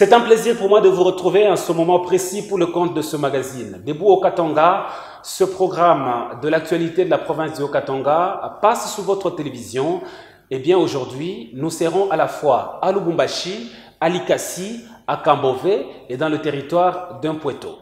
C'est un plaisir pour moi de vous retrouver en ce moment précis pour le compte de ce magazine. Debout au Katanga, ce programme de l'actualité de la province du Haut-Katanga passe sur votre télévision. Eh bien aujourd'hui, nous serons à la fois à Lubumbashi, à Likasi, à Kambové et dans le territoire d'Umpueto.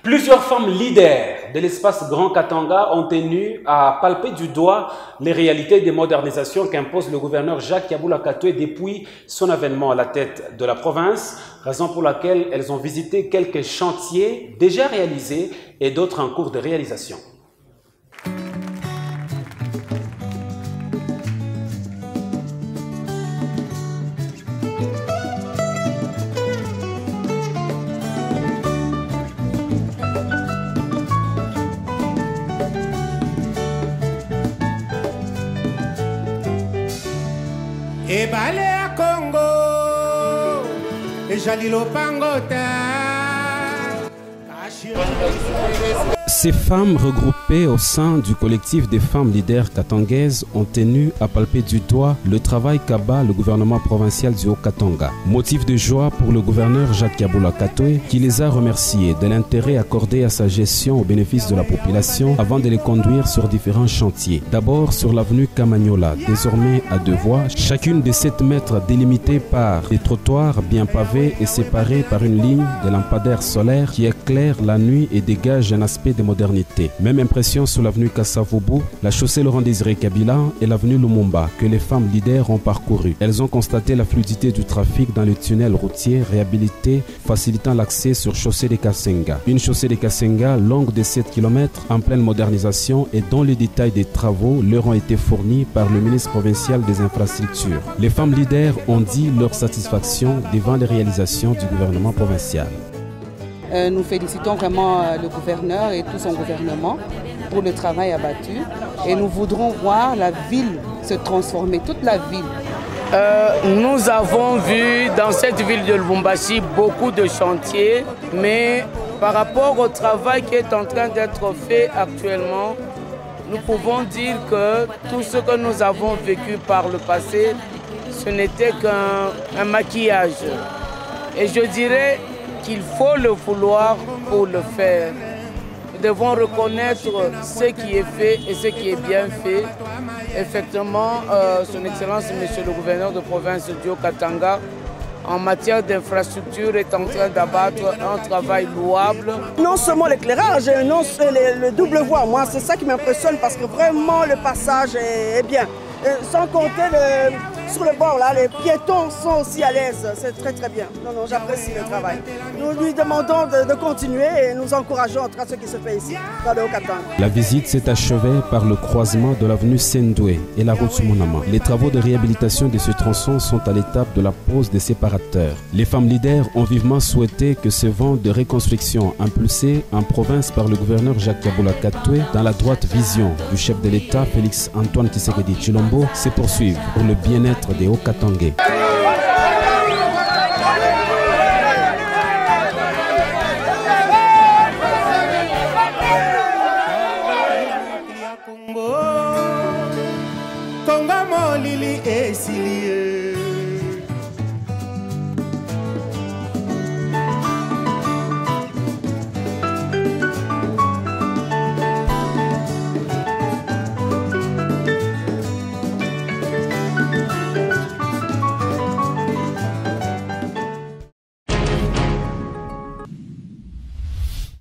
Plusieurs femmes leaders de l'espace Grand Katanga ont tenu à palper du doigt les réalités des modernisations qu'impose le gouverneur Jacques Yabula Katoué depuis son avènement à la tête de la province, raison pour laquelle elles ont visité quelques chantiers déjà réalisés et d'autres en cours de réalisation. Et balé à Congo, et Jalilo Pangota. Ces femmes regroupées au sein du collectif des femmes leaders katangaises ont tenu à palper du doigt le travail qu'abat le gouvernement provincial du Haut-Katanga. Motif de joie pour le gouverneur Jacques Yabula Katoué qui les a remerciés de l'intérêt accordé à sa gestion au bénéfice de la population avant de les conduire sur différents chantiers. D'abord sur l'avenue Kamagnola, désormais à 2 voies, chacune de 7 mètres délimitée par des trottoirs bien pavés et séparés par une ligne de lampadaires solaires qui éclaire la nuit et dégage un aspect de modernité. Même impression sur l'avenue Kassavoubou, la chaussée Laurent-Désiré Kabila et l'avenue Lumumba que les femmes leaders ont parcouru. Elles ont constaté la fluidité du trafic dans le tunnel routier réhabilité, facilitant l'accès sur chaussée des Kassenga. Une chaussée des Kassenga longue de 7 km en pleine modernisation et dont les détails des travaux leur ont été fournis par le ministre provincial des infrastructures. Les femmes leaders ont dit leur satisfaction devant les réalisations du gouvernement provincial. Nous félicitons vraiment le gouverneur et tout son gouvernement pour le travail abattu et nous voudrons voir la ville se transformer, toute la ville. Nous avons vu dans cette ville de Lubumbashi beaucoup de chantiers, mais par rapport au travail qui est en train d'être fait actuellement, nous pouvons dire que tout ce que nous avons vécu par le passé, ce n'était qu'un maquillage. Et je dirais qu'il faut le vouloir pour le faire. Nous devons reconnaître ce qui est fait et ce qui est bien fait. Effectivement, Son Excellence, Monsieur le gouverneur de province du Haut-Katanga, en matière d'infrastructure, est en train d'abattre un travail louable. Non seulement l'éclairage, non le double voie, moi c'est ça qui m'impressionne parce que vraiment le passage est bien. Sans compter sur le bord, là, les piétons sont aussi à l'aise. C'est très très bien. Non, non, j'apprécie le travail. Nous lui demandons de continuer et nous encourageons en tout cas ce qui se fait ici, dans le Haut-Katanga. La visite s'est achevée par le croisement de l'avenue Sendoué et la route Soumonama. Les travaux de réhabilitation de ce tronçon sont à l'étape de la pose des séparateurs. Les femmes leaders ont vivement souhaité que ce vent de reconstruction impulsé en province par le gouverneur Jacques Yabula Katoué dans la droite vision du chef de l'État Félix Antoine Tshisekedi Tshilombo se poursuivent pour le bien-être des Hauts-Katangais.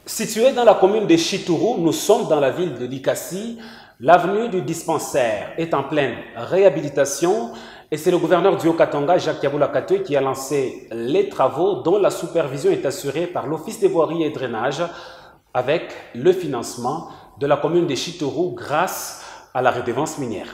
Situé dans la commune de Chitourou, nous sommes dans la ville de Likasi. L'avenue du dispensaire est en pleine réhabilitation et c'est le gouverneur du Haut-Katanga, Jacques Yabula Katoué, qui a lancé les travaux dont la supervision est assurée par l'Office des voiries et drainage avec le financement de la commune de Chitourou grâce à la redevance minière.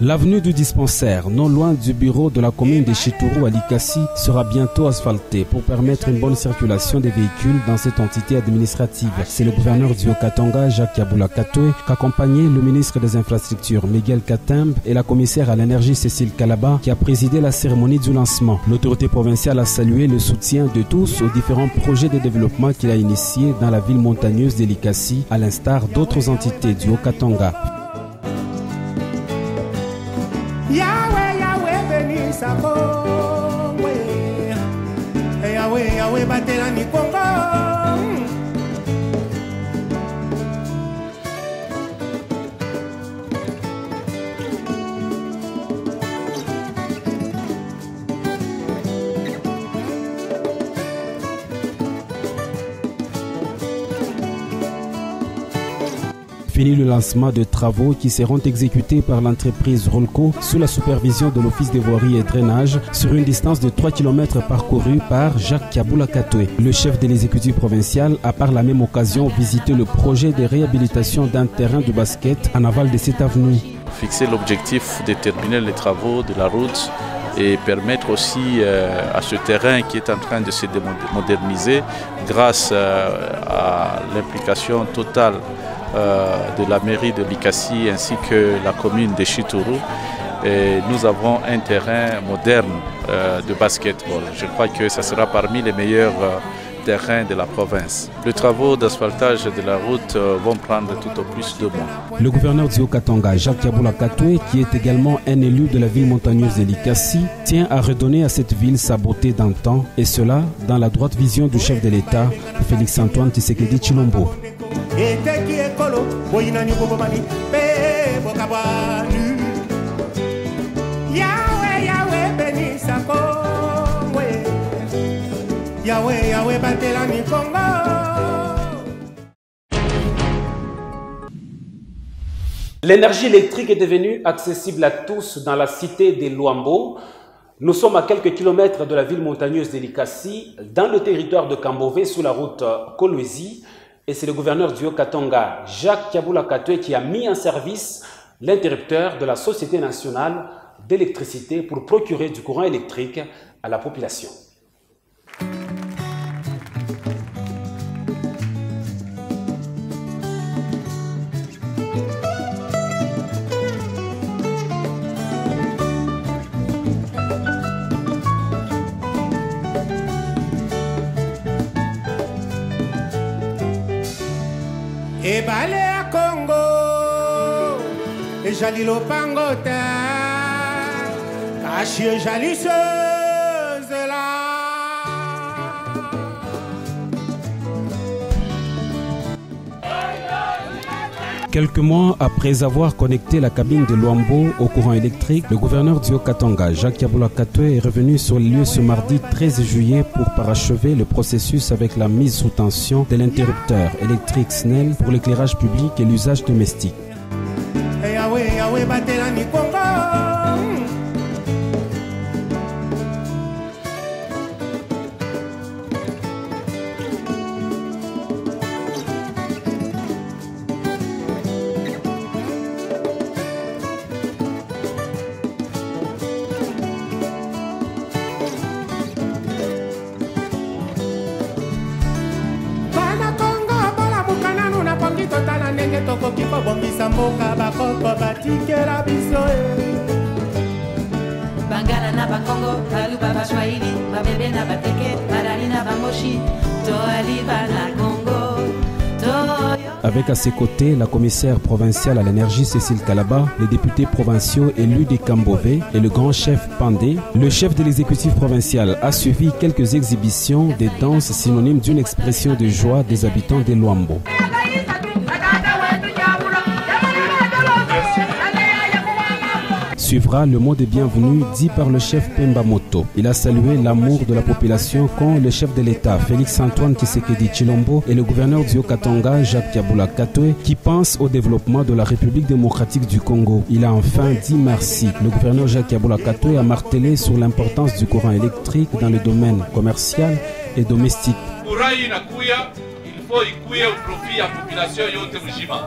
L'avenue du dispensaire, non loin du bureau de la commune de Chitourou à Likasi, sera bientôt asphaltée pour permettre une bonne circulation des véhicules dans cette entité administrative. C'est le gouverneur du Haut-Katanga, Jacques Yabula Katoué, qu'accompagnait le ministre des Infrastructures, Miguel Katembe, et la commissaire à l'énergie, Cécile Kalaba, qui a présidé la cérémonie du lancement. L'autorité provinciale a salué le soutien de tous aux différents projets de développement qu'il a initiés dans la ville montagneuse de Likasi, à l'instar d'autres entités du Haut-Katanga. Yahweh, Yahweh, bénis sa Congo. Yahweh, Yahweh, batela ni Congo. Fini le lancement de travaux qui seront exécutés par l'entreprise Rolco sous la supervision de l'Office des voiries et drainage sur une distance de 3 km parcourue par Jacques Yabula Katoué. Le chef de l'exécutif provincial a par la même occasion visité le projet de réhabilitation d'un terrain de basket en aval de cette avenue. Fixer l'objectif de terminer les travaux de la route et permettre aussi à ce terrain qui est en train de se moderniser grâce à l'implication totale de la mairie de Likasi ainsi que la commune de Chitourou. Et nous avons un terrain moderne de basketball. Je crois que ça sera parmi les meilleurs terrains de la province. Les travaux d'asphaltage de la route vont prendre tout au plus 2 mois. Le gouverneur du Haut-Katanga, Jacques Yabula Katoué, qui est également un élu de la ville montagneuse de Likasi, tient à redonner à cette ville sa beauté d'antan, et cela dans la droite vision du chef de l'État, Félix-Antoine Tshisekedi Tshilombo. Yahweh, Yahweh, bénis sa Congo. Yahweh, Yahweh, batela ni Congo. L'énergie électrique est devenue accessible à tous dans la cité de Luambo. Nous sommes à quelques kilomètres de la ville montagneuse de Likasi, dans le territoire de Kambové, sous la route Kolwezi. Et c'est le gouverneur du Haut-Katanga, Jacques Yabula Katoué, qui a mis en service l'interrupteur de la Société nationale d'électricité pour procurer du courant électrique à la population. Et balé à Congo, et Jalilo Pangota, caché jalisseuse là. Quelques mois après avoir connecté la cabine de Luambo au courant électrique, le gouverneur du Haut-Katanga, Jacques Yabula Katoué, est revenu sur les lieux ce mardi 13 juillet pour parachever le processus avec la mise sous tension de l'interrupteur électrique SNEL pour l'éclairage public et l'usage domestique. Bangala na Bakongo, Baluba Bashwaili, Babebe na Bateke, Barali na Bamoshi, Toaliba na Congo, Toyo. Avec à ses côtés la commissaire provinciale à l'énergie Cécile Kalaba, les députés provinciaux élus de Kambové et le grand chef Pandé, le chef de l'exécutif provincial a suivi quelques exhibitions des danses synonymes d'une expression de joie des habitants de Luambo. Suivra le mot de bienvenue dit par le chef Pemba Moto. Il a salué l'amour de la population qu'ont le chef de l'État, Félix-Antoine Tshisekedi Tshilombo, et le gouverneur du Haut-Katanga, Jacques Yabula Katoué, qui pensent au développement de la République démocratique du Congo. Il a enfin dit merci. Le gouverneur Jacques Yabula Katoué a martelé sur l'importance du courant électrique dans le domaine commercial et domestique. Il faut y couiller au profit à la population yote mjima.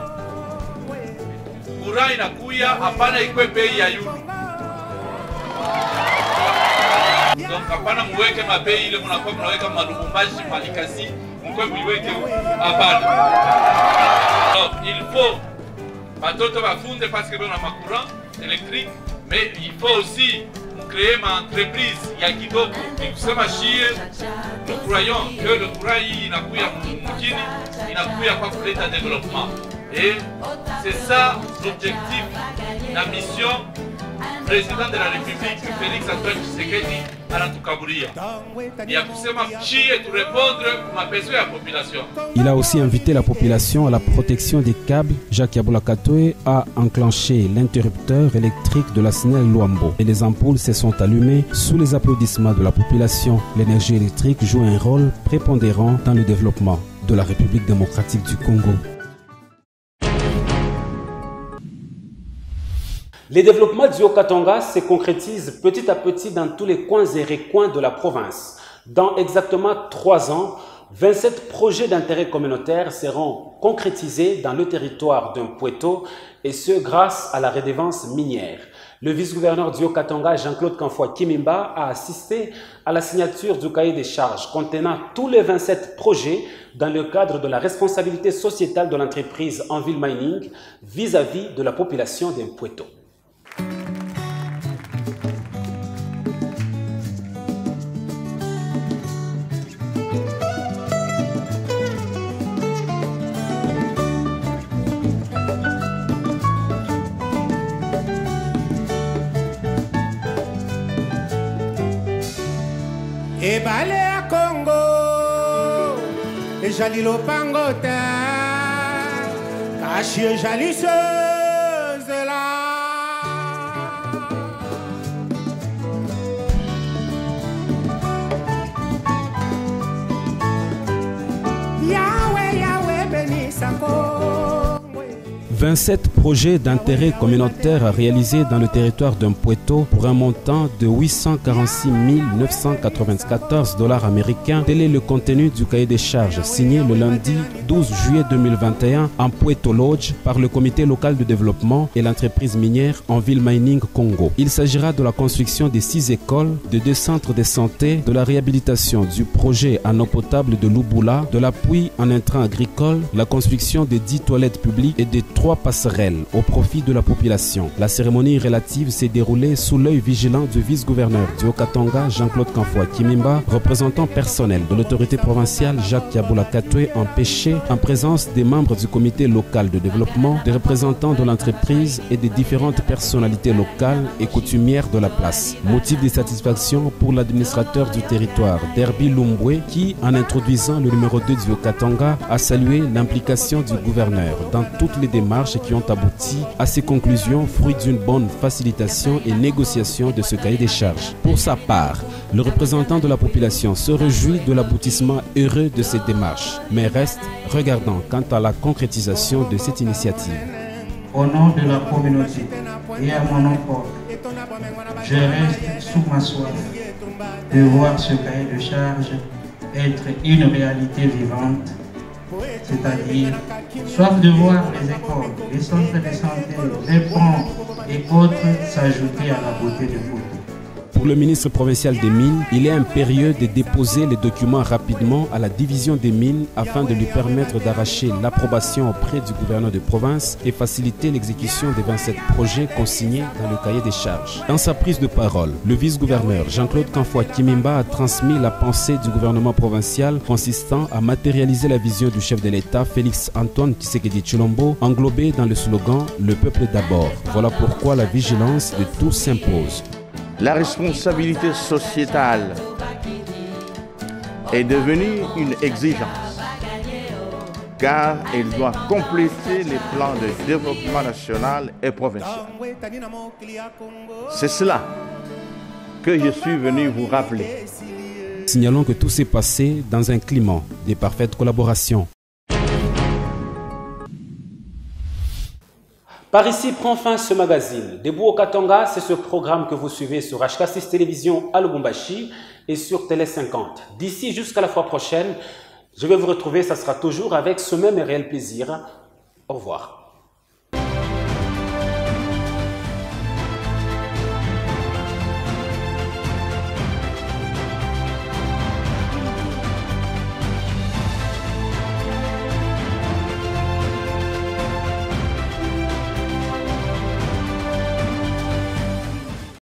courant inakuya hapana ikwe bei ya yulu. Donc hapana muweke mabei ile mnakuwa mnaweka malubumbashi malikasi mkwe muiweke hapana. Donc il faut batoto bafunde parce que on a ma courant électrique, mais il faut aussi créer ma entreprise ya kidogo. Kusema shie, nous croyons que le courant inakuya mjini, inakuya kwa kuleta développement. Et c'est ça l'objectif, la mission président de la République, Félix Antoine Tshisekedi, anatukaburia. Il y a kusema shie to répondre ma besoin à la population. Il a aussi invité la population à la protection des câbles. Jacques Yabula Katoe a enclenché l'interrupteur électrique de la SNEL Luambo et les ampoules se sont allumées sous les applaudissements de la population. L'énergie électrique joue un rôle prépondérant dans le développement de la République démocratique du Congo. Les développements du Haut-Katanga se concrétisent petit à petit dans tous les coins et recoins de la province. Dans exactement 3 ans, 27 projets d'intérêt communautaire seront concrétisés dans le territoire d'un Pueto, et ce grâce à la redevance minière. Le vice-gouverneur du Haut-Katanga, Jean-Claude Kanfoua Kimimba, a assisté à la signature du cahier des charges contenant tous les 27 projets dans le cadre de la responsabilité sociétale de l'entreprise Enville Mining vis-à-vis de la population d'un Pueto. Et balé à Congo, et jali lopangota, caché jalisseuse là. Yahweh, Yahweh, béni Sako. 27 projets d'intérêt communautaire réalisés dans le territoire d'un Pueto pour un montant de 846 994 $ américains. Tel est le contenu du cahier des charges signé le lundi 12 juillet 2021 en Pueto Lodge par le comité local de développement et l'entreprise minière Enville Mining Congo. Il s'agira de la construction de 6 écoles, de 2 centres de santé, de la réhabilitation du projet en eau potable de Lubula, de l'appui en intrants agricoles, la construction de 10 toilettes publiques et de 3 passerelles au profit de la population. La cérémonie relative s'est déroulée sous l'œil vigilant du vice-gouverneur du Haut-Katanga, Jean-Claude Kanfoua Kimimba, représentant personnel de l'autorité provinciale Jacques Yabula Katoe, empêché en présence des membres du comité local de développement, des représentants de l'entreprise et des différentes personnalités locales et coutumières de la place. Motif de satisfaction pour l'administrateur du territoire, Derby Lumbwe, qui, en introduisant le numéro 2 du Haut-Katanga, a salué l'implication du gouverneur dans toutes les démarches qui ont abouti à ces conclusions, fruit d'une bonne facilitation et négociation de ce cahier des charges. Pour sa part, le représentant de la population se réjouit de l'aboutissement heureux de ces démarches, mais reste regardant quant à la concrétisation de cette initiative. Au nom de la communauté et à mon nom propre, je reste sous ma soif de voir ce cahier de charges être une réalité vivante, c'est-à-dire soif de voir les écoles, les centres de santé, les ponts et autres s'ajouter à la beauté de Pueto. Pour le ministre provincial des Mines, il est impérieux de déposer les documents rapidement à la division des mines afin de lui permettre d'arracher l'approbation auprès du gouverneur de province et faciliter l'exécution des 27 projets consignés dans le cahier des charges. Dans sa prise de parole, le vice-gouverneur Jean-Claude Kanfoua Kimimba a transmis la pensée du gouvernement provincial consistant à matérialiser la vision du chef de l'État Félix Antoine Tshisekedi Tshilombo, englobée dans le slogan « Le peuple d'abord ». Voilà pourquoi la vigilance de tous s'impose. La responsabilité sociétale est devenue une exigence, car elle doit compléter les plans de développement national et provincial. C'est cela que je suis venu vous rappeler. Signalons que tout s'est passé dans un climat de parfaite collaboration. Par ici prend fin ce magazine. Debout au Katanga, c'est ce programme que vous suivez sur HK6 Télévision à Lubumbashi et sur Télé 50. D'ici jusqu'à la fois prochaine, je vais vous retrouver, ça sera toujours avec ce même et réel plaisir. Au revoir.